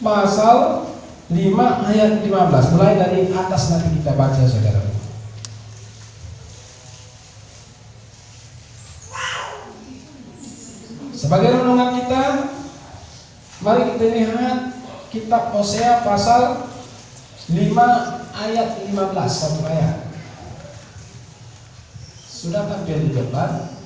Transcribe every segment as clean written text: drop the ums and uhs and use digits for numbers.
pasal 5 ayat 15. Mulai dari atas nanti kita baca, saudara. Sebagai renungan kita, mari kita lihat kitab Hosea pasal 5 ayat 15, satu ayat. Sudah tampil di depan.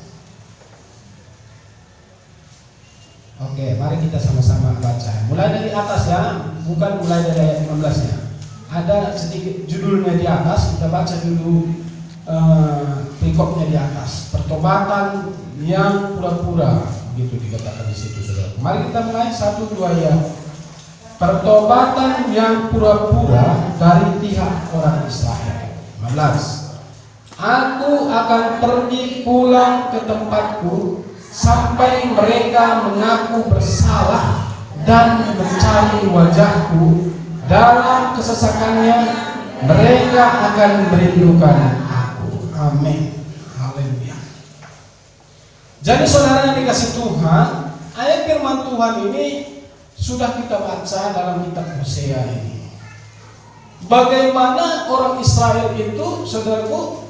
Oke, mari kita sama-sama baca. Mulai dari atas ya, bukan mulai dari ayat 15 ya. Ada sedikit judulnya di atas, kita baca dulu perikopnya di atas. Pertobatan yang pura-pura, begitu dikatakan di situ, saudara. Mari kita mulai 1-2 ya. Pertobatan yang pura-pura dari pihak orang Israel. 15. Aku akan pergi pulang ke tempatku sampai mereka mengaku bersalah dan mencari wajahku. Dalam kesesakannya mereka akan merindukan aku. Amin. Haleluya. Jadi saudara yang dikasih Tuhan, ayat firman Tuhan ini sudah kita baca dalam kitab Hosea ini. Bagaimana orang Israel itu, saudaraku,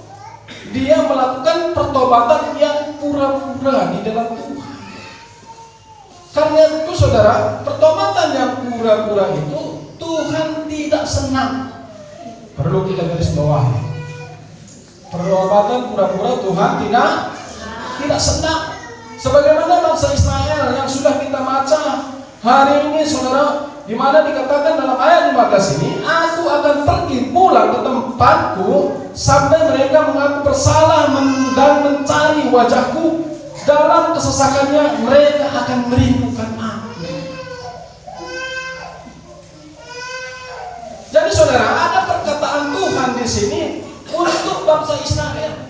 dia melakukan pertobatan yang pura-pura di dalam Tuhan. Karena itu saudara, pertobatan yang pura-pura itu Tuhan tidak senang. Perlu kita garis bawahi. Pertobatan pura-pura Tuhan tidak senang. Sebagaimana bangsa Israel yang sudah kita baca hari ini, saudara, di mana dikatakan dalam ayat 15 ini, aku akan pergi pulang ke tempatku sampai mereka mengaku bersalah dan mencari wajahku. Dalam kesesakannya mereka akan merindukan aku. Jadi saudara, ada perkataan Tuhan di sini untuk bangsa Israel.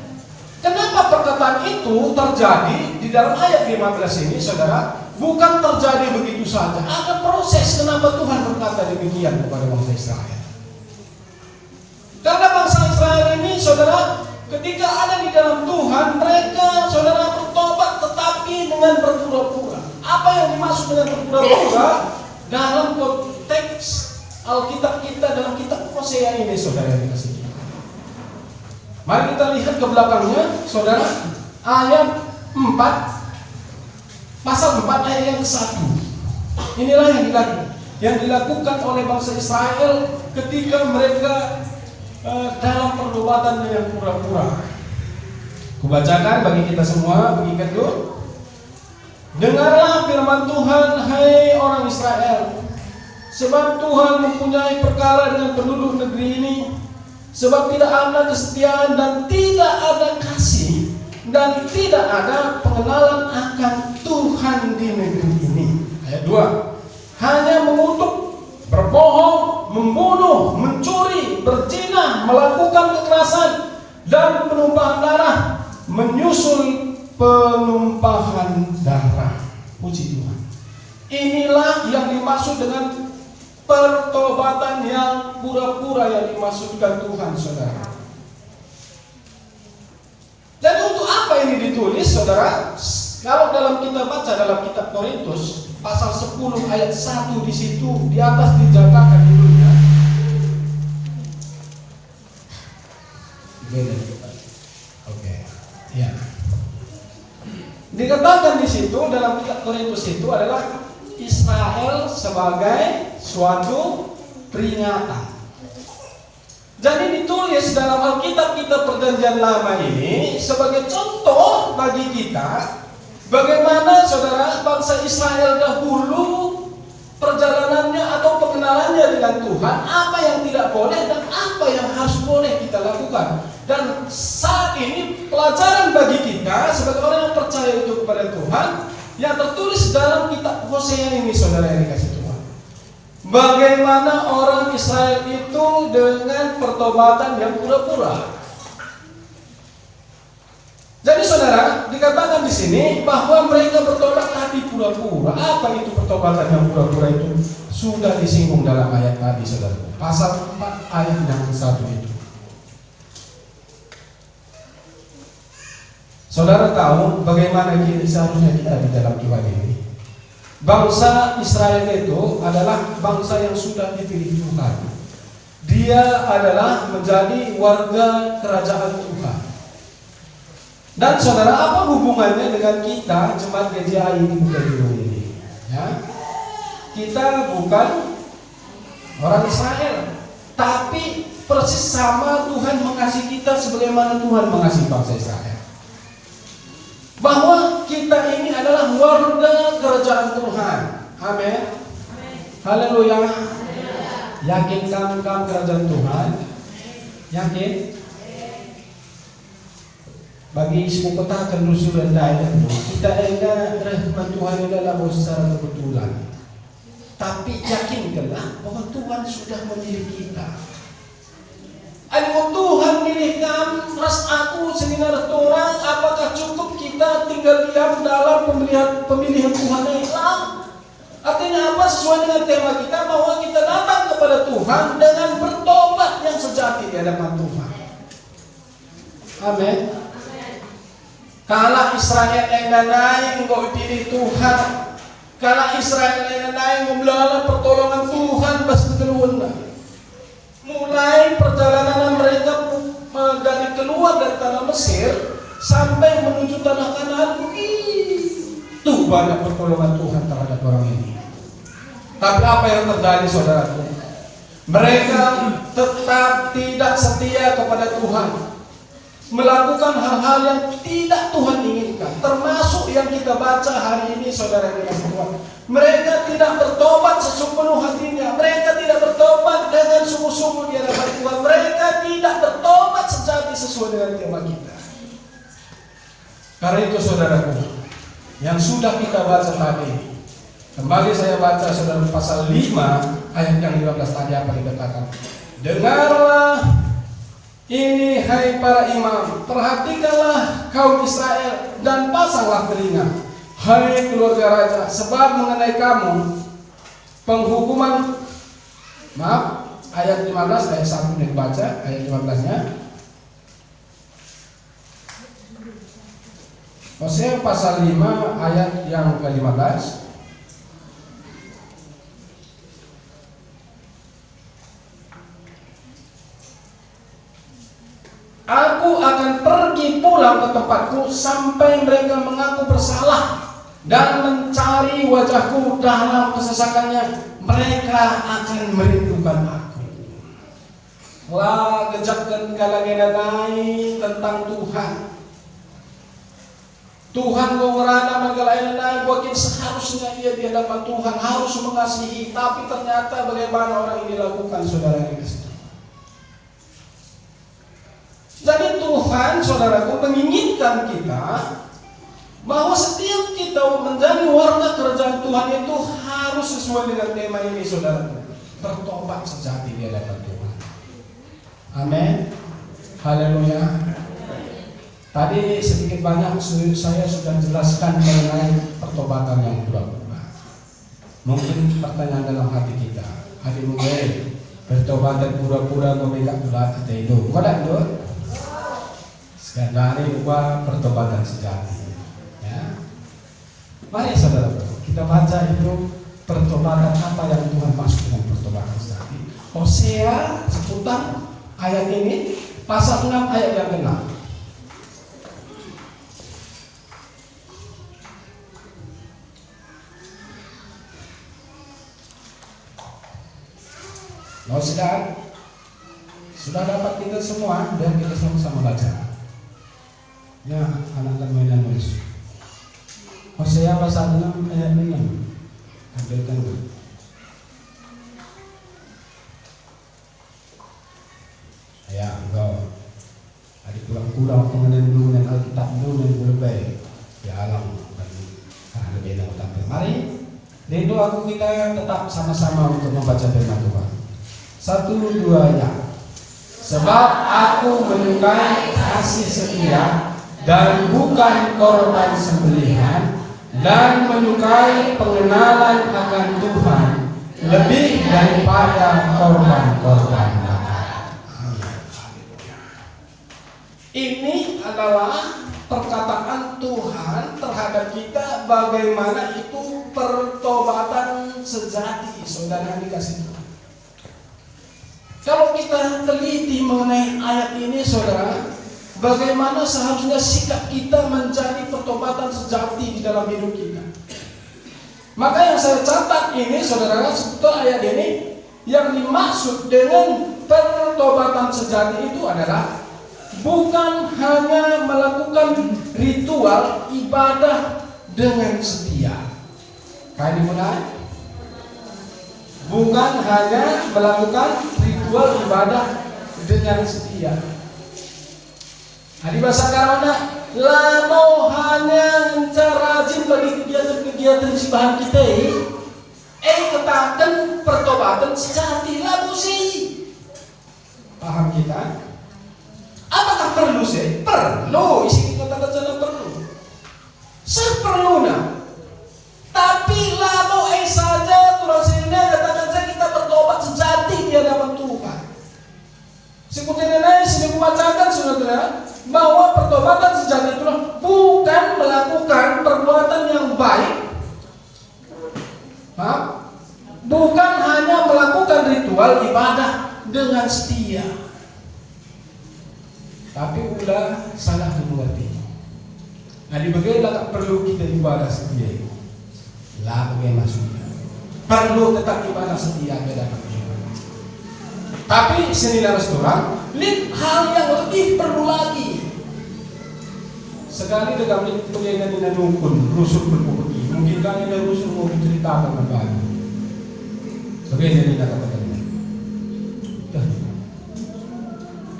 Kenapa perkataan itu terjadi di dalam ayat 15 ini, saudara? Bukan terjadi begitu saja. Ada proses kenapa Tuhan berkata demikian kepada bangsa Israel. Karena bangsa Israel ini, saudara, ketika ada di dalam Tuhan, mereka, saudara, bertobat tetapi dengan berpura-pura. Apa yang dimaksud dengan berpura-pura? Dalam konteks Alkitab kita, dalam kitab Hosea ini, saudara yang dikasih Tuhan. Mari kita lihat ke belakangnya, saudara, ayat 4. Pasal 4 ayat yang ke-1. Inilah yang dilakukan oleh bangsa Israel ketika mereka dalam pertobatan yang pura-pura. Kubacakan bagi kita semua, mengingat dulu. Dengarlah firman Tuhan, hai orang Israel, sebab Tuhan mempunyai perkara dengan penduduk negeri ini, sebab tidak ada kesetiaan dan tidak ada kasih dan tidak ada pengenalan akan Tuhan di negeri ini. Ayat 2. Hanya mengutuk, berbohong, membunuh, mencuri, berzina, melakukan kekerasan dan penumpahan darah, menyusul penumpahan darah. Puji Tuhan. Inilah yang dimaksud dengan pertobatan yang pura-pura yang dimaksudkan Tuhan, saudara. Dan untuk apa ini ditulis, saudara? Kalau dalam kita baca dalam kitab Korintus pasal 10 ayat 1 di situ di atas dijabarkan dulunya. Oke. Ya. Dikatakan di situ dalam kitab Korintus itu adalah Israel sebagai suatu peringatan. Jadi ditulis dalam Alkitab kita Perjanjian Lama ini sebagai contoh bagi kita bagaimana, saudara, bangsa Israel dahulu perjalanannya atau pengenalannya dengan Tuhan, apa yang tidak boleh dan apa yang harus boleh kita lakukan. Dan saat ini pelajaran bagi kita sebagai orang yang percaya itu kepada Tuhan yang tertulis dalam kitab Hosea ini, saudara yang dikasih Tuhan. Bagaimana orang Israel itu dengan pertobatan yang pura-pura. Jadi saudara, dikatakan di sini bahwa mereka bertobat tapi pura-pura. Apa itu pertobatan yang pura-pura itu? Sudah disinggung dalam ayat tadi, saudara. Pasal 4 ayat yang ke-1 itu. Saudara tahu bagaimana seharusnya kita di dalam Tuhan ini. Bangsa Israel itu adalah bangsa yang sudah dipilih Tuhan. Dia adalah menjadi warga kerajaan Tuhan. Dan saudara, apa hubungannya dengan kita jemaat GJI di Bukit ini? Ya, kita bukan orang Israel, tapi persis sama Tuhan mengasihi kita sebagaimana Tuhan mengasihi bangsa Israel. Bahwa kita ini adalah warga kerajaan Tuhan. Amin. Haleluya. Yakin kamu kerajaan Tuhan? Yakin? Bagi semua peta akan rusuh dan daya, kita ada rahmat Tuhan adalah secara kebetulan. Tapi yakinkanlah bahwa Tuhan sudah memilih kita. Aduh, Tuhan milih kamu, ras aku seminar orang, apakah cukup kita tinggal diam dalam pemilihan Tuhan yang hilang? Artinya apa? Sesuai dengan tema kita, bahwa kita datang kepada Tuhan dengan bertobat yang sejati di hadapan Tuhan. Amin. Kalau Israel yang naik engkau pilih Tuhan, kalau Israel yang naik membela pertolongan Tuhan pasti keluar. Mulai perjalanan mereka dari keluar dari tanah Mesir sampai menuju tanah Kanaan, tuh banyak pertolongan Tuhan terhadap orang ini. Tapi apa yang terjadi, saudaraku? Mereka tetap tidak setia kepada Tuhan, melakukan hal-hal yang tidak Tuhan inginkan, termasuk yang kita baca hari ini, saudara yang dikasihi Tuhan. Mereka tidak bertobat sepenuh hatinya, mereka tidak bertobat dengan sungguh-sungguh di hadapan Tuhan, mereka tidak bertobat sejati sesuai dengan tema kita. Karena itu, saudaraku, yang sudah kita baca tadi, kembali saya baca, saudara, pasal 5 ayat yang 15 tadi apa dikatakan? Dengarlah ini, hai para imam, perhatikanlah kaum Israel dan pasanglah telinga, hai keluarga raja, sebab mengenai kamu penghukuman, ayat 15, ayat 1 dibaca, ayat 15-nya. Hosea pasal 5 ayat yang ke-15. Aku akan pergi pulang ke tempatku sampai mereka mengaku bersalah dan mencari wajahku dalam kesesakannya. Mereka akan merindukan aku. Wah, gejakkan kalagenanai tentang Tuhan. Tuhan kau ngerana magalainanai, buatin seharusnya dia di hadapan Tuhan harus mengasihi. Tapi ternyata bagaimana orang ini lakukan, saudara yang dikasihi. Jadi Tuhan, saudaraku, menginginkan kita bahwa setiap kita menjadi warga kerajaan Tuhan itu harus sesuai dengan tema ini, saudaraku. Bertobat sejati di hadapan Tuhan. Amin. Haleluya. Tadi sedikit banyak saya sudah jelaskan mengenai pertobatan yang pura-pura. Mungkin pertanyaan dalam hati kita, hati mungkin bertobat dan pura-pura memegang berat hati itu. Bukan itu? Dari dua pertobatan sejati. Ya. Mari saudara, kita baca itu pertobatan apa yang Tuhan maksud dengan pertobatan sejati. Hosea seputar ayat ini, pasal 6 ayat yang ke-6. Sudah dapat kita semua, dan kita sama-sama baca. Ya, anak-anak mainan Yesus. Hosea pasal 6 ayat 6. Ambilkan dulu. Ya, engkau adik kurang-kurang pengenalan dulu dan Alkitab dulu dan boleh baik. Ya alam karena lebih enak tampil. Mari, rindu aku kita tetap sama-sama untuk membaca firman Tuhan. 1, 2 ya. Sebab aku menyukai kasih setia dan bukan korban sembelihan, dan menyukai pengenalan akan Tuhan lebih daripada korban-korban bakaran. Ini adalah perkataan Tuhan terhadap kita, bagaimana itu pertobatan sejati, saudara dikasih Tuhan. Kalau kita teliti mengenai ayat ini, saudara, bagaimana seharusnya sikap kita menjadi pertobatan sejati di dalam hidup kita. Maka yang saya catat ini, saudara, sebetulnya ayat ini yang dimaksud dengan pertobatan sejati itu adalah bukan hanya melakukan ritual ibadah dengan setia. Kayak dimulai? Bukan hanya melakukan ritual ibadah dengan setia. Di bahasa Karana, lamo hanya rajin bagi kegiatan-kegiatan simbahan kita, katakan pertobatan sejati lamo sih. Paham kita? Apakah perlu sih? Perlu. Isi kita kata jalan perlu. Seperlunya. Tapi lamo saja turun sini katakan saja kita bertobat sejati di hadapan Tuhan. Seperti ini sini membacakan saudara bahwa pertobatan sejati itu bukan melakukan perbuatan yang baik, bukan hanya melakukan ritual ibadah dengan setia, tapi pula salah mengerti. Nah, di bagian perlu kita ibadah setia itu. Lah bagaimana maksudnya? Perlu tetap ibadah setia ke dalam Tuhan. Tapi senilai restoran, hal yang lebih perlu lagi. Sekali dekat pengen dan dukun, rusuh berpukul. Mungkin kami ada rusuh mau ceritakan kembali. Bagaimana ini kata-kata?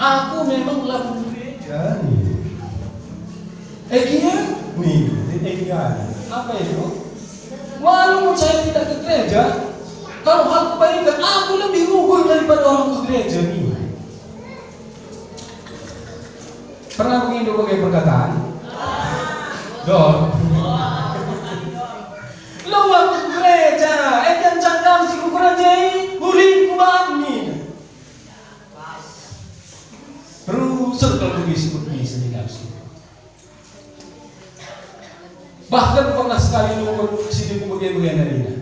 Aku memang laku gereja nih. Egia? Nih, Egia. Apa itu? Walaupun saya tidak ke gereja, kalau hal kebaikan aku lebih unggul daripada orang ke gereja nih. Pernah mengindu pakai perkataan? Dor. Lo aku ke gereja, dan cangkam si kukurajai, ulin kubani. Rusuk kalau begitu nafsu. Bahkan pernah sekali nunggu sini bagian dari ini.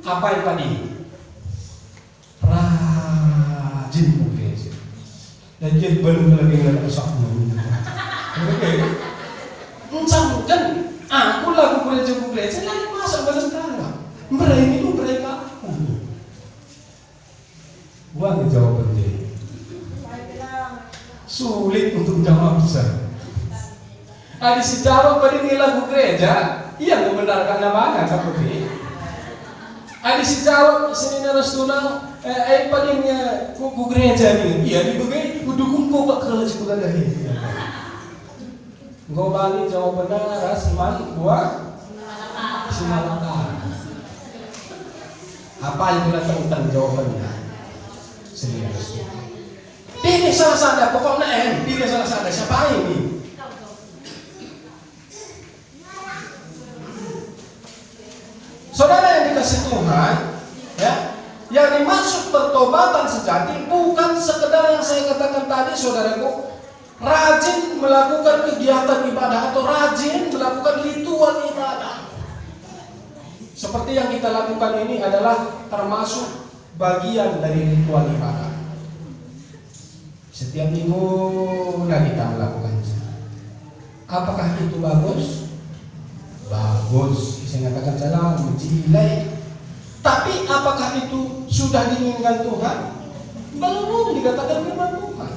Apa yang tadi? Rajin gereja. Dan jadi belum lagi nggak usah ngomong. Oke. Kan aku lagu gereja lagi masa belum tahu. Mereka itu mereka. Buang jawaban dia. Sulit untuk jawab besar. Ada si jawab pada lagu gereja, ia membenarkan namanya tapi ada si jawab sini narasuna, padanya kuku gereja ni, iya dibagai dukung kau pak kalau cukup ada ini. Kau balik jawab benar, siman buat simalaka. Apa yang kita tentang jawabannya? Serius. Pilih salah satu, pokoknya pilih salah satu. Siapa ini? Saudara yang dikasih Tuhan, ya, yang dimaksud pertobatan sejati bukan sekedar yang saya katakan tadi, saudaraku, rajin melakukan kegiatan ibadah atau rajin melakukan ritual ibadah. Seperti yang kita lakukan ini adalah termasuk bagian dari ritual ibadah. Setiap minggu kita melakukannya. Apakah itu bagus? Bagus, saya katakan salah, menjilai. Tapi apakah itu sudah diinginkan Tuhan? Belum dikatakan firman Tuhan.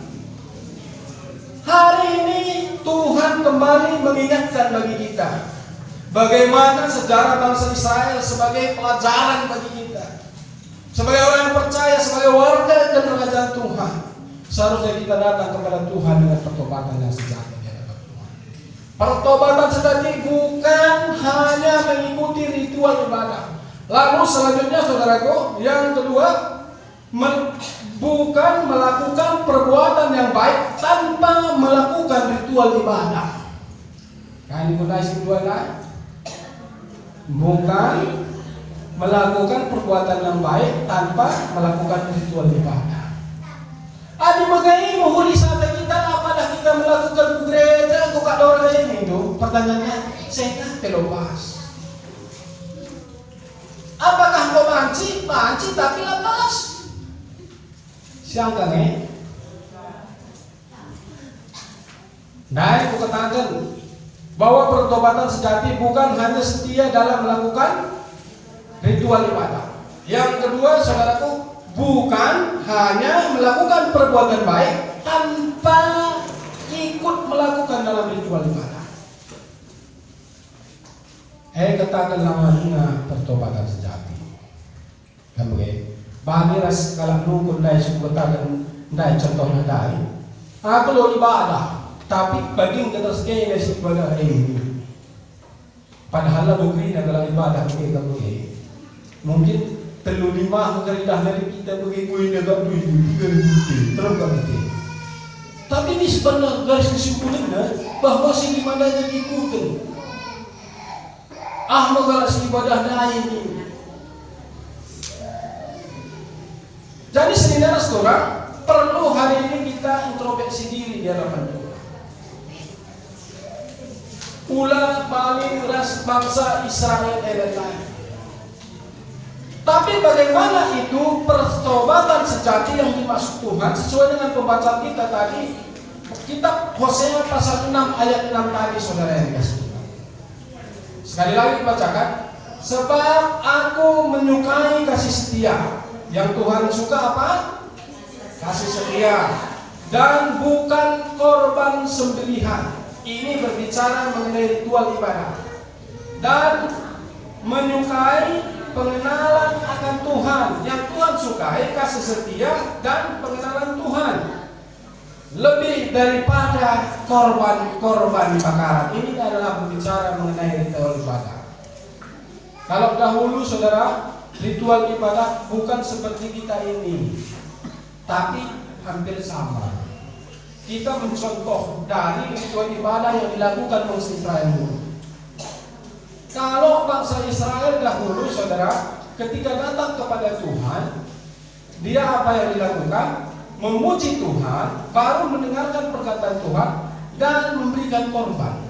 Hari ini Tuhan kembali mengingatkan bagi kita bagaimana sejarah bangsa Israel sebagai pelajaran bagi kita. Sebagai orang yang percaya, sebagai warga dan kerajaan Tuhan, seharusnya kita datang kepada Tuhan dengan pertobatan yang sejati. Pertobatan sejati bukan hanya mengikuti ritual ibadah. Lalu selanjutnya saudaraku, yang kedua, bukan melakukan perbuatan yang baik tanpa melakukan ritual ibadah. Kan dikutasi dua kan? Bukan melakukan perbuatan yang baik tanpa melakukan ritual ibadah. Adi bagai menghuli sampai kita apakah kita melakukan gereja untuk ada orang ini itu pertanyaannya saya tak terlepas. Apakah engkau banci? Banci tapi lepas. Siangkan Nah, aku katakan bahwa pertobatan sejati bukan hanya setia dalam melakukan ritual ibadah. Yang kedua, saudaraku, bukan hanya melakukan perbuatan baik tanpa ikut melakukan dalam ritual ibadah. Katakan namanya pertobatan sejati. Kan begitu? Bagi ras kalau nunggu dai subatan dai contohnya dai. Aku lo ibadah, tapi bagi terus kaya si ibadah ini. Padahal lah bukri dalam ibadah kita begitu. Mungkin 35 kerja dari kita begitu ini agak terus begitu. Tapi ini sebenarnya garis kesimpulannya bahwa si dimana jadi ikutin. Mengalah si ibadah dai ini. Jadi saudara saudara, perlu hari ini kita introspeksi diri di hadapan Tuhan. Ulah paling ras bangsa Israel lain. Tapi bagaimana itu pertobatan sejati yang dimaksud Tuhan sesuai dengan pembacaan kita tadi, kitab Hosea pasal 6 ayat 6 tadi, saudara yang dikasih Tuhan. Sekali lagi dibacakan, sebab aku menyukai kasih setia. Yang Tuhan suka apa? Kasih setia dan bukan korban sembelihan. Ini berbicara mengenai ritual ibadah. Dan menyukai pengenalan akan Tuhan. Yang Tuhan sukai kasih setia dan pengenalan Tuhan. Lebih daripada korban-korban bakaran. Ini adalah berbicara mengenai ritual ibadah. Kalau dahulu saudara, ritual ibadah bukan seperti kita ini, tapi hampir sama. Kita mencontoh dari ritual ibadah yang dilakukan bangsa Israel dulu. Kalau bangsa Israel dahulu, saudara, ketika datang kepada Tuhan, dia apa yang dilakukan? Memuji Tuhan, baru mendengarkan perkataan Tuhan dan memberikan korban.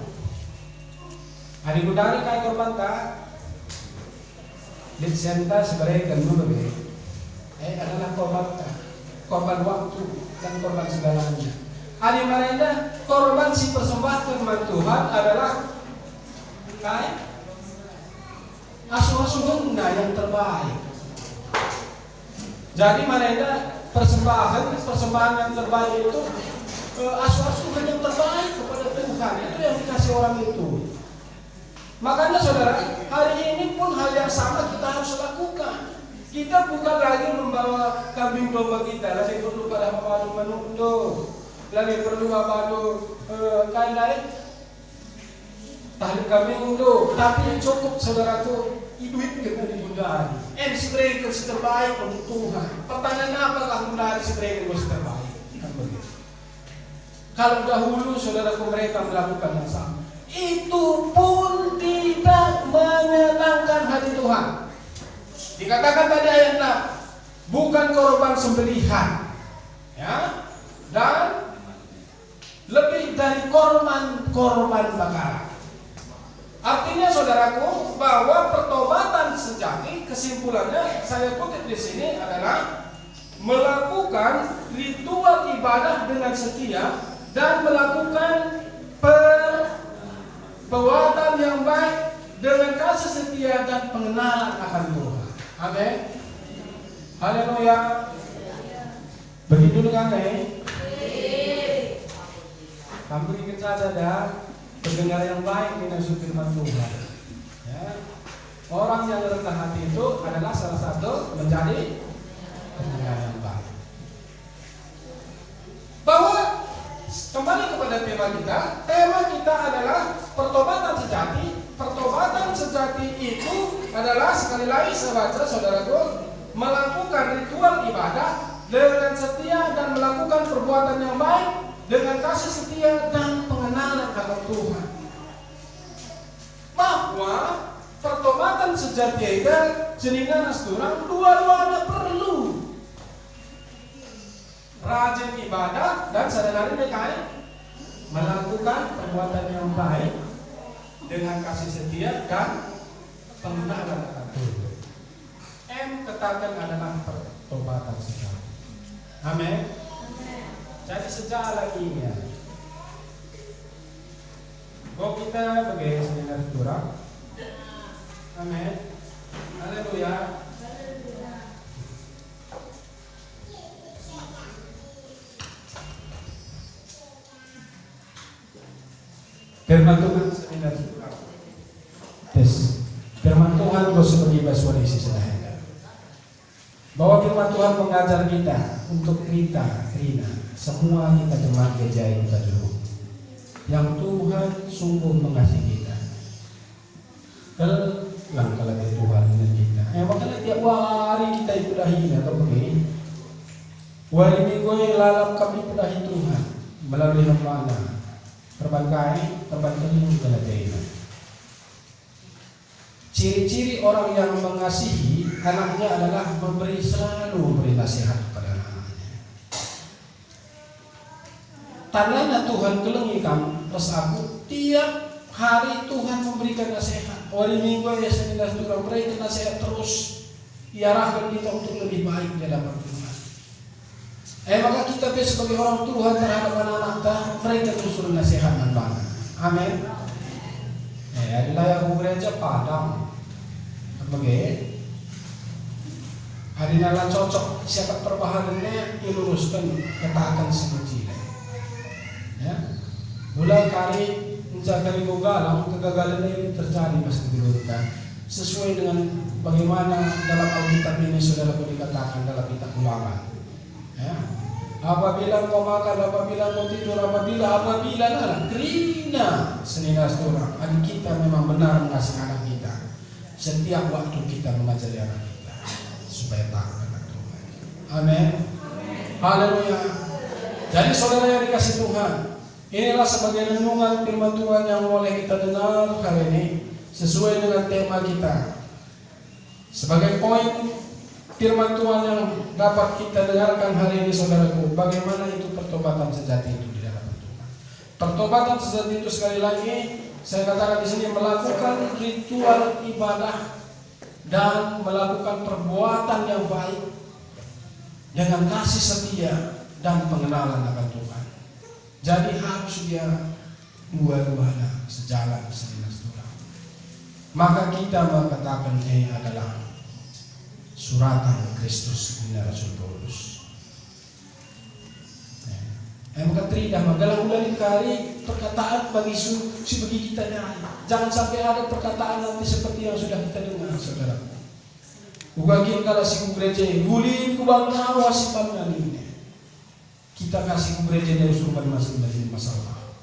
Hari budari kayak korban tak? Disenta sebagai kedua adalah korban waktu dan korban segalanya. Hari mereka korban si persembahkan kepada Tuhan adalah asuh-asuh benda yang terbaik. Jadi mereka persembahan yang terbaik itu asuh-asuhan yang terbaik kepada Tuhan. Itu yang dikasih orang itu. Makanya saudara, hari ini pun hal yang sama kita harus lakukan. Kita bukan lagi membawa kambing domba kita, lagi perlu pada madu menundo, lagi perlu madu kain lain, tali kambing do. Tapi cukup saudaraku, duit kita dibundari. Sebenarnya itu terbaik untuk Tuhan. Pertanyaan apakah bundari sebenarnya itu terbaik? Kan begitu. Kalau dahulu saudaraku mereka melakukan yang sama, itu pun tidak menyenangkan hati Tuhan. Dikatakan tadi ayat 6, bukan korban sembelihan, ya, dan lebih dari korban bakaran. Artinya saudaraku bahwa pertobatan sejati, kesimpulannya saya kutip di sini adalah melakukan ritual ibadah dengan setia dan melakukan perbuatan yang baik dengan kasih setia dan pengenalan akan Tuhan. Amin. Haleluya. Begitu dengan kamu ingin saja dan pendengar yang baik dengan firman Tuhan. Ya. Orang yang rendah hati itu adalah salah satu menjadi pendengar yang baik. Bahwa kembali kepada tema kita adalah pertobatan sejati. Pertobatan sejati itu adalah, sekali lagi saya baca saudaraku, melakukan ritual ibadah dengan setia dan melakukan perbuatan yang baik dengan kasih setia dan pengenalan akan Tuhan. Bahwa pertobatan sejati itu jenengan asturang dua-duanya perlu. Rajin ibadah dan sadar mereka melakukan perbuatan yang baik dengan kasih setia dan pengenalan akan Tuhan. katakan adalah pertobatan sejati. Amin. Jadi sejak lagi ya. Kok kita bagi seminar curang. Amin. Haleluya. Firman Tuhan seminar curang. Tes. Firman Tuhan kau sebagai basuhan isi sedaya. Bahwa firman Tuhan mengajar kita untuk kita, Rina, semua kita jemaat gereja yang kita dulu. Yang Tuhan sungguh mengasihi kita. Kalau Tuhan dengan kita. Makanya tiap hari kita ikudahi atau begini. Hari minggu lalap kami ikudahi Tuhan melalui hamba terbantai yang kita latih. Ciri-ciri orang yang mengasihi anaknya adalah selalu memberi nasihat kepada anak-anaknya. Tandanya Tuhan kelengikan terus aku tiap hari Tuhan memberikan nasihat. Hari minggu ya seminar curang berikan nasihat terus. Diarahkan kita untuk lebih baik di hadapan Tuhan. Maka kita sebagai orang Tuhan terhadap anak-anak kita mereka terus nasihat dan banget. Amin. Adalah yang gereja Padang. Bagaimana? Hari nala cocok siapa perbahanannya diluruskan katakan semacam ya. Mulai kali mencari kegagalan ini terjadi pasti diluruskan sesuai dengan bagaimana dalam Alkitab ini saudara boleh dikatakan dalam kitab Ulangan. Ya. Apabila kau makan, apabila kau tidur, apabila lah kerina seninas orang. Adik kita memang benar mengasihi anak kita. Setiap waktu kita mengajari anak kita supaya taat kepada Tuhan. Amin. Haleluya. Jadi saudara yang dikasih Tuhan, inilah sebagai renungan firman Tuhan yang boleh kita dengar hari ini sesuai dengan tema kita. Sebagai poin firman Tuhan yang dapat kita dengarkan hari ini saudaraku, bagaimana itu pertobatan sejati itu di dalam Tuhan. Pertobatan sejati itu sekali lagi saya katakan di sini melakukan ritual ibadah dan melakukan perbuatan yang baik dengan kasih setia dan pengenalan akan Tuhan. Jadi harus dia dua-duanya sejalan seiras Tuhan. Maka kita mengatakan ini adalah suratan Kristus ini Rasul Paulus. Maka teridah magalang ulang kali perkataan bagi kita nyai. Jangan sampai ada perkataan nanti seperti yang sudah kita dengar, saudara. Ugagin kalau si gereja gulin kubang nawa si pangan ini. Kita kasih gereja dari surban masing-masing masalah.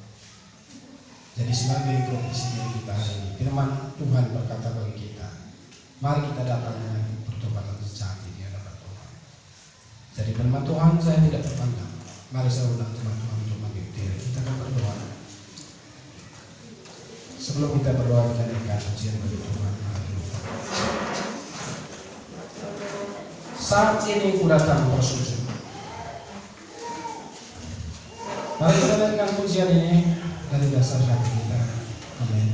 Jadi sebagai profesi diri kita hari ini, firman Tuhan berkata bagi kita, mari kita datang dengan pertobatan sejati di hadapan Tuhan. Jadi firman Tuhan saya tidak terpandang. Mari saya undang teman-teman untuk mengikuti. Kita akan berdoa. Sebelum kita berdoa, kita dengarkan ujian bagi Tuhan. Saat ini ku datang bersujud. Mari kita dengarkan pujian ini dari dasar hati kita. Amin.